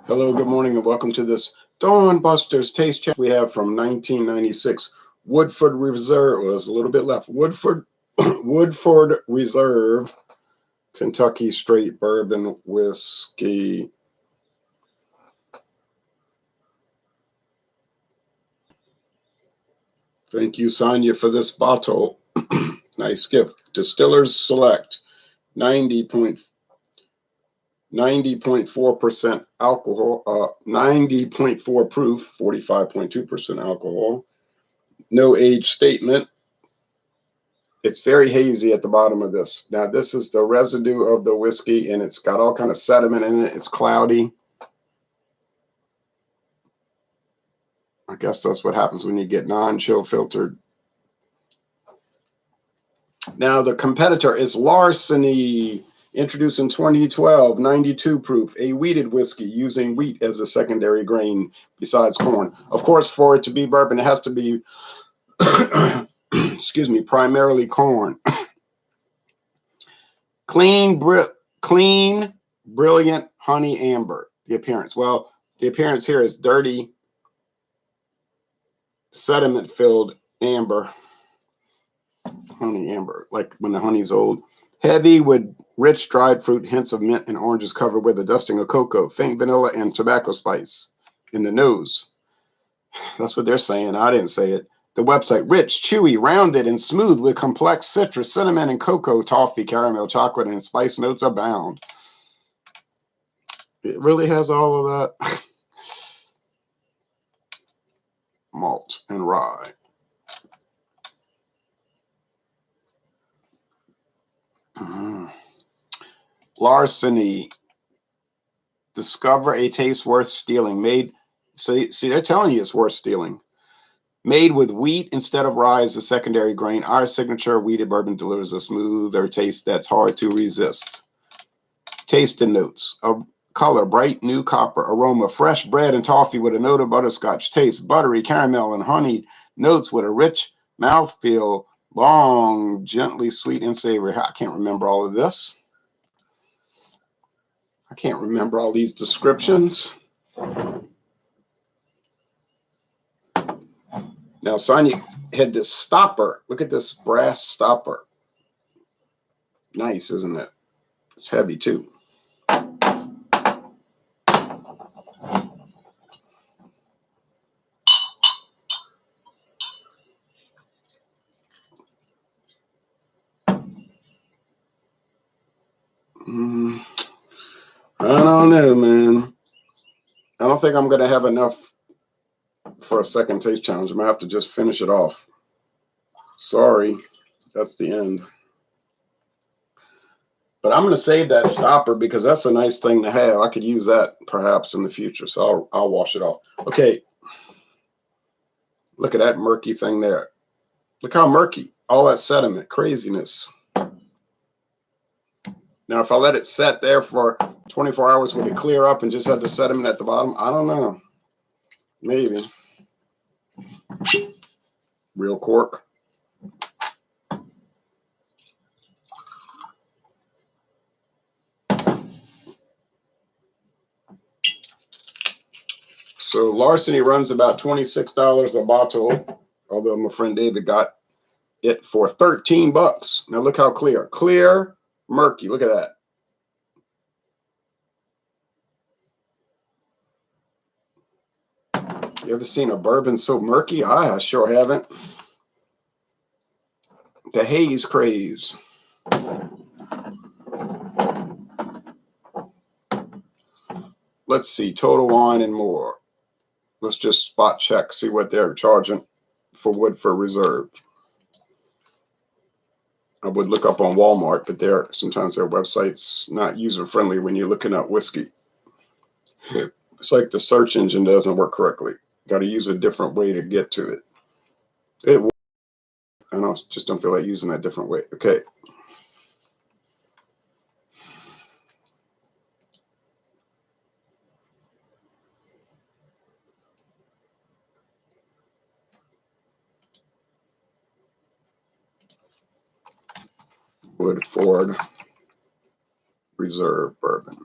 Hello, good morning, and welcome to this Dawn Busters Taste Check we have from 1996. Woodford Reserve was a little bit left. Woodford Reserve Kentucky Straight Bourbon Whiskey. Thank you, Sonia, for this bottle. Nice gift. Distillers Select 90.4% alcohol, 90.4 proof, 45.2% alcohol. No age statement. It's very hazy at the bottom of this. Now, this is the residue of the whiskey, and it's got all kind of sediment in it. It's cloudy. I guess that's what happens when you get non-chill filtered. Now, the competitor is Larceny, introduced in 2012, 92 proof, a wheated whiskey using wheat as a secondary grain besides corn. Of course, for it to be bourbon, it has to be, excuse me, primarily corn. Clean, brilliant honey amber. The appearance. Well, the appearance here is dirty, sediment-filled amber. Honey amber, like when the honey's old. Heavy with rich dried fruit, hints of mint and oranges covered with a dusting of cocoa, faint vanilla and tobacco spice in the nose. That's what they're saying. I didn't say it. The website, rich, chewy, rounded, and smooth with complex citrus, cinnamon, and cocoa, toffee, caramel, chocolate, and spice notes abound. It really has all of that. Malt and rye. Larceny. Discover a taste worth stealing. See, they're telling you it's worth stealing. Made with wheat instead of rye as a secondary grain, our signature wheated bourbon delivers a smoother taste that's hard to resist. Taste and notes. A color, bright new copper. Aroma, fresh bread and toffee with a note of butterscotch. Taste, buttery, caramel, and honey. Notes with a rich mouthfeel. Long, gently sweet and savory. I can't remember all of this. I can't remember all these descriptions. Now, Sonia had this stopper. Look at this brass stopper. Nice, isn't it? It's heavy, too. I don't know, man. I don't think I'm going to have enough for a second taste challenge. I'm going to have to just finish it off. Sorry, that's the end. But I'm going to save that stopper because that's a nice thing to have. I could use that perhaps in the future, so I'll wash it off. Okay. Look at that murky thing there. Look how murky. All that sediment, craziness. Now, if I let it set there for 24 hours, would it clear up and just have the sediment at the bottom? I don't know. Maybe. Real cork. So Larceny runs about $26 a bottle, although my friend David got it for 13 bucks. Now look how clear. Clear, murky. Look at that. You ever seen a bourbon so murky? I sure haven't. The haze craze. Let's see, Total Wine and More. Let's just spot check, see what they're charging for Woodford Reserve. I would look up on Walmart, but sometimes their website's not user-friendly when you're looking up whiskey. It's like the search engine doesn't work correctly. Got to use a different way to get to it. It will. I just don't feel like using that different way. Okay. Woodford Reserve bourbon.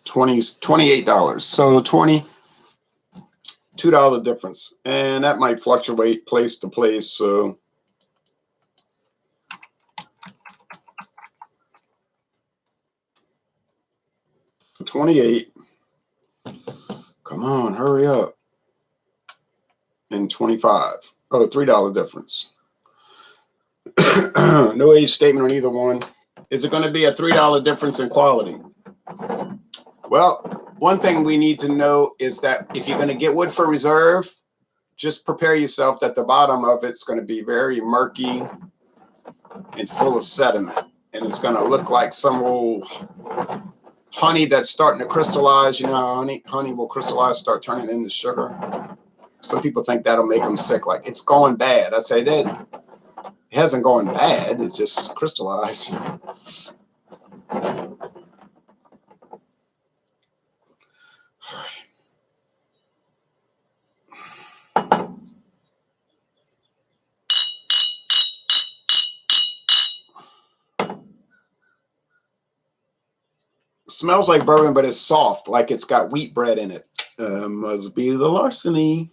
$28. So $22 difference. And that might fluctuate place to place. So $28. Come on, hurry up. And $25. Oh, $3 difference. No age statement on either one. Is it going to be a $3 difference in quality? Well, one thing we need to know is that if you're going to get Woodford Reserve, just prepare yourself that the bottom of it's going to be very murky and full of sediment. And it's going to look like some old honey that's starting to crystallize. You know, honey will crystallize, start turning into sugar. Some people think that'll make them sick. Like, it's going bad. I say that it hasn't gone bad. It just crystallized. Smells like bourbon, but it's soft, like it's got wheat bread in it. Must be the Larceny.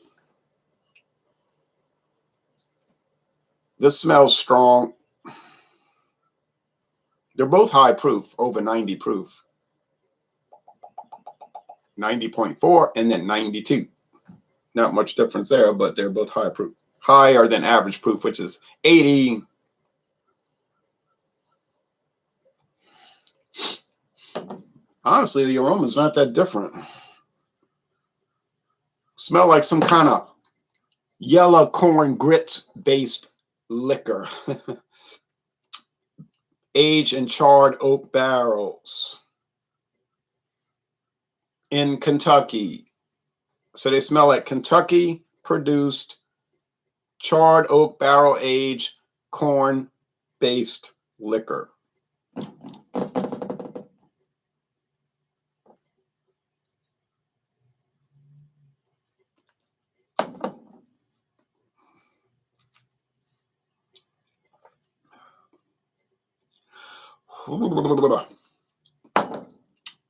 This smells strong. They're both high proof, over 90 proof. 90.4 and then 92. Not much difference there, but they're both high proof. Higher than average proof, which is 80. Honestly, the aroma's not that different. Smell like some kind of yellow corn grit based liquor. Aged in charred oak barrels in Kentucky. So they smell like Kentucky produced charred oak barrel aged corn based liquor.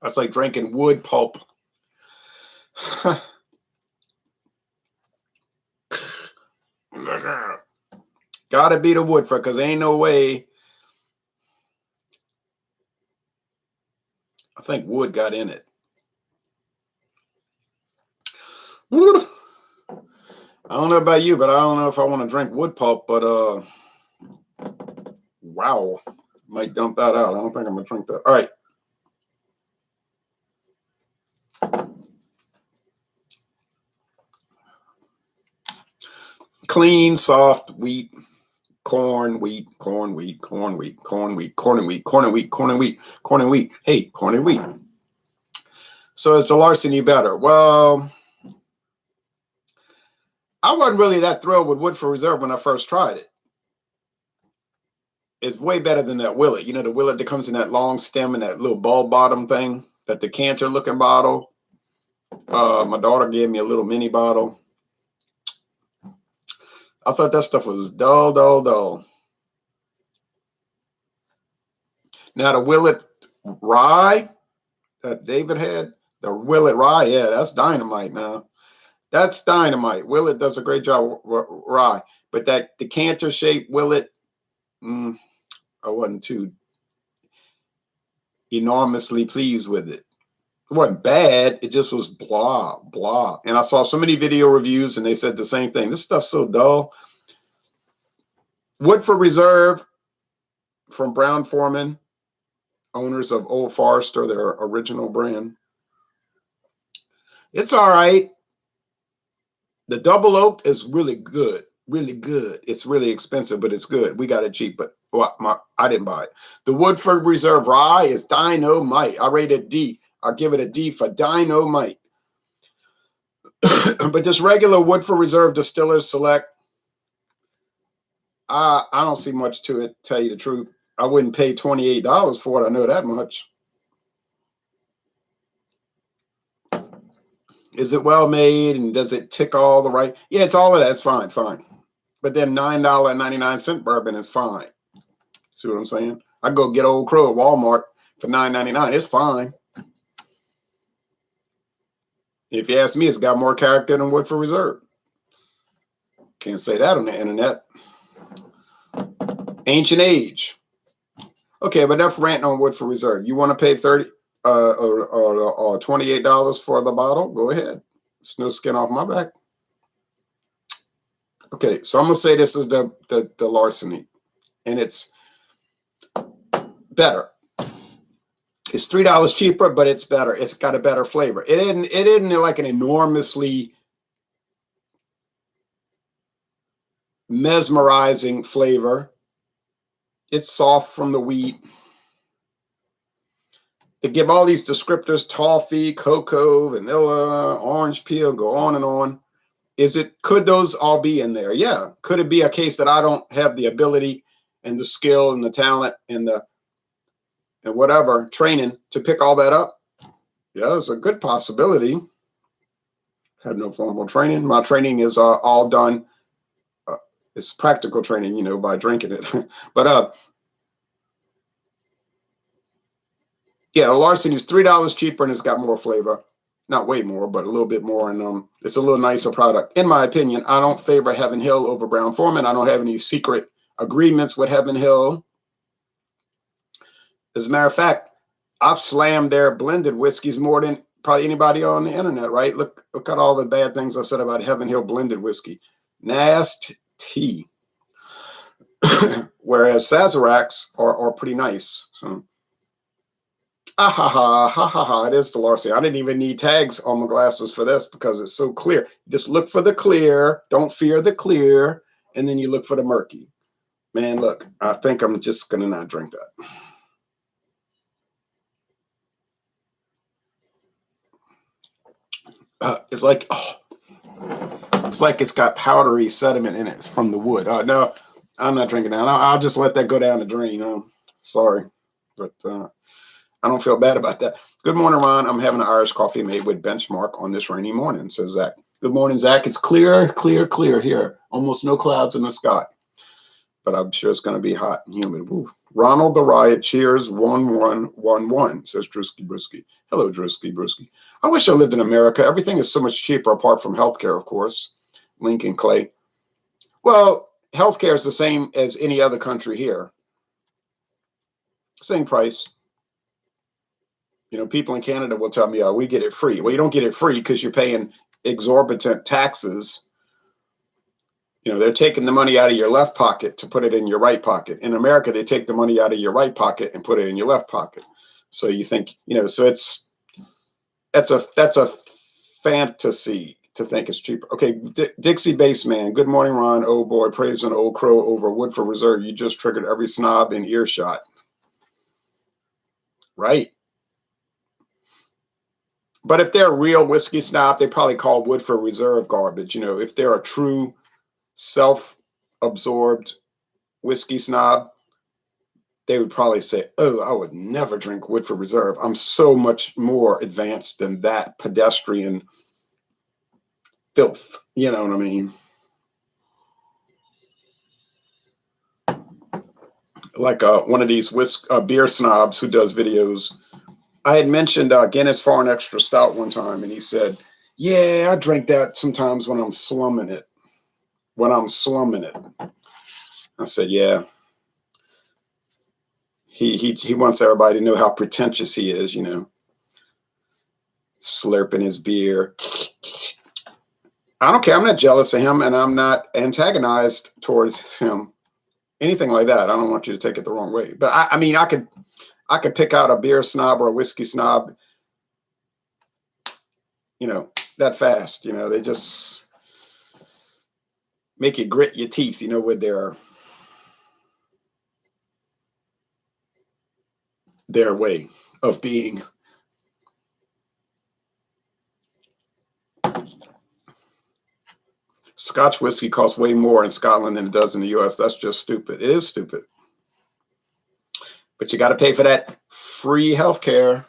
That's like drinking wood pulp. Gotta be the Woodford, because ain't no way. I think wood got in it. I don't know about you, but I don't know if I want to drink wood pulp, but wow. Might dump that out. I don't think I'm gonna drink that. All right. Clean, soft wheat, corn, wheat, corn, wheat, corn, wheat, corn, wheat, corn and wheat, corn and wheat, corn and wheat, corn and wheat. Hey, corn and wheat. So is the Larceny better? Well, I wasn't really that thrilled with Woodford Reserve when I first tried it. It's way better than that Willet. You know, the Willet that comes in that long stem and that little ball bottom thing, that decanter looking bottle. My daughter gave me a little mini bottle. I thought that stuff was dull, dull, dull. Now the Willet rye that David had, the Willet rye, yeah, that's dynamite now. That's dynamite. Willet does a great job rye. But that decanter shaped Willet, I wasn't too enormously pleased with it. It wasn't bad. It just was blah, blah. And I saw so many video reviews and they said the same thing. This stuff's so dull. Woodford Reserve from Brown-Forman, owners of Old Forester, their original brand. It's all right. The double oaked is really good. Really good. It's really expensive, but it's good. We got it cheap, but I didn't buy it. The Woodford Reserve rye is dynamite. I rate it D. I'll give it a D for dynamite. But just regular Woodford Reserve Distillers Select, I don't see much to it, tell you the truth. I wouldn't pay $28 for it. I know that much. Is it well made and does it tick all the right? Yeah, it's all of that. It's fine, fine. But then $9.99 bourbon is fine. See what I'm saying? I go get Old Crow at Walmart for $9.99. It's fine. If you ask me, it's got more character than Woodford Reserve. Can't say that on the internet. Ancient age. Okay, but enough ranting on Woodford Reserve. You want to pay $30 or $28 for the bottle? Go ahead. It's no skin off my back. Okay, so I'm gonna say this is the Larceny, and it's better. It's $3 cheaper, but it's better. It's got a better flavor. It isn't like an enormously mesmerizing flavor. It's soft from the wheat. They give all these descriptors: toffee, cocoa, vanilla, orange peel, go on and on. Could those all be in there? Yeah. Could it be a case that I don't have the ability and the skill and the talent and the whatever training to pick all that up? Yeah, there's a good possibility. Had no formal training. My training is all done. It's practical training, by drinking it. But yeah, the Larceny is $3 cheaper and it's got more flavor. Not way more, but a little bit more. And it's a little nicer product. In my opinion, I don't favor Heaven Hill over Brown-Forman. I don't have any secret agreements with Heaven Hill. As a matter of fact, I've slammed their blended whiskeys more than probably anybody on the internet, right? Look at all the bad things I said about Heaven Hill blended whiskey. Nasty. Whereas Sazeracs are pretty nice. So, it is the Larceny. I didn't even need tags on my glasses for this because it's so clear. Just look for the clear. Don't fear the clear. And then you look for the murky. Man, look, I think I'm just going to not drink that. It's like it's got powdery sediment in it from the wood. No, I'm not drinking that. I'll just let that go down the drain. Sorry, but I don't feel bad about that. Good morning, Ron. I'm having an Irish coffee made with Benchmark on this rainy morning, says Zach. Good morning, Zach. It's clear here. Almost no clouds in the sky, but I'm sure it's going to be hot and humid. Woo. Ronald the Riot, cheers, 1111, says Drewski Brewski. Hello, Drewski Brewski. I wish I lived in America. Everything is so much cheaper apart from healthcare, of course. Lincoln Clay. Well, healthcare is the same as any other country here. Same price. People in Canada will tell me, oh, we get it free. Well, you don't get it free because you're paying exorbitant taxes. They're taking the money out of your left pocket to put it in your right pocket. In America, they take the money out of your right pocket and put it in your left pocket. So you think, so that's a fantasy to think it's cheaper. Okay, Dixie Baseman. Good morning, Ron. Oh boy, praise an old crow over Woodford Reserve. You just triggered every snob in earshot. Right. But if they're a real whiskey snob, they probably call Woodford Reserve garbage. If they're a true self-absorbed whiskey snob, they would probably say, oh, I would never drink Woodford Reserve. I'm so much more advanced than that pedestrian filth. You know what I mean? Like one of these beer snobs who does videos. I had mentioned Guinness Foreign Extra Stout one time, and he said, yeah, I drink that sometimes when I'm slumming it. I said, yeah. He wants everybody to know how pretentious he is, slurping his beer. I don't care. I'm not jealous of him, and I'm not antagonized towards him. Anything like that. I don't want you to take it the wrong way. But I mean, I could pick out a beer snob or a whiskey snob, that fast. They just make you grit your teeth, with their way of being. Scotch whiskey costs way more in Scotland than it does in the US. That's just stupid. It is stupid. But you got to pay for that free healthcare.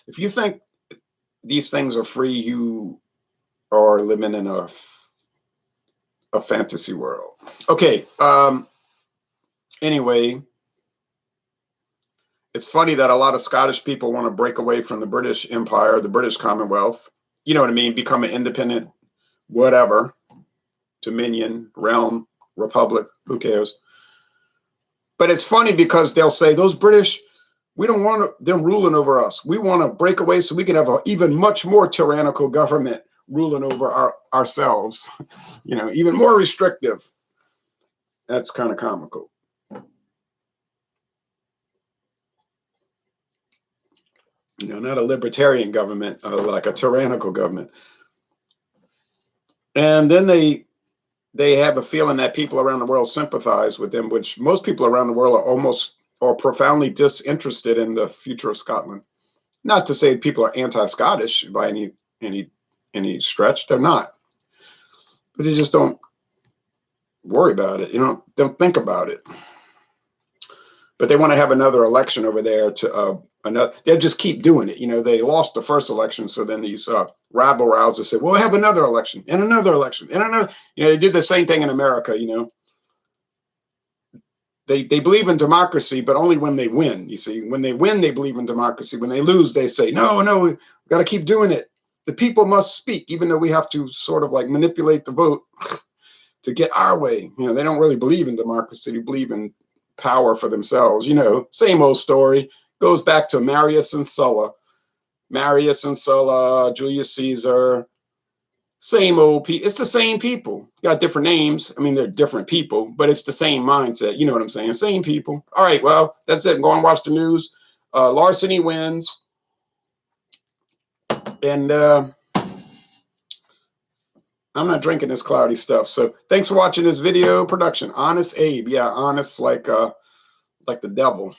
If you think these things are free, you are living in a fantasy world. Okay. Anyway, It's funny that a lot of Scottish people want to break away from the British Empire, the British Commonwealth. You know what I mean? Become an independent, whatever, dominion, realm, republic, who cares? But it's funny because they'll say those British, we don't want them ruling over us. We want to break away so we can have an even much more tyrannical government ruling over ourselves, you know, even more restrictive. That's kind of comical. You know, not a libertarian government, like a tyrannical government. And then they have a feeling that people around the world sympathize with them, which most people around the world are almost or profoundly disinterested in the future of Scotland. Not to say people are anti-Scottish by any stretch. They're not. But they just don't worry about it. You know, don't think about it. But they want to have another election over there to another. They'll just keep doing it. You know, they lost the first election, so then these rabble rousers said, "Well, we'll have another election and another election and another." You know, they did the same thing in America. You know, they believe in democracy, but only when they win. You see, when they win, they believe in democracy. When they lose, they say, "No, no, we got to keep doing it. The people must speak, even though we have to sort of like manipulate the vote to get our way." You know, they don't really believe in democracy. They believe in power for themselves. You know, same old story. Goes back to Marius and Sulla. Marius and Sulla, Julius Caesar, same old people. It's the same people. Got different names. I mean, they're different people, but it's the same mindset. You know what I'm saying? Same people. All right, well, that's it. Go and watch the news. Larceny wins. And I'm not drinking this cloudy stuff. So thanks for watching this video production. Honest Abe. Yeah, honest like the devil.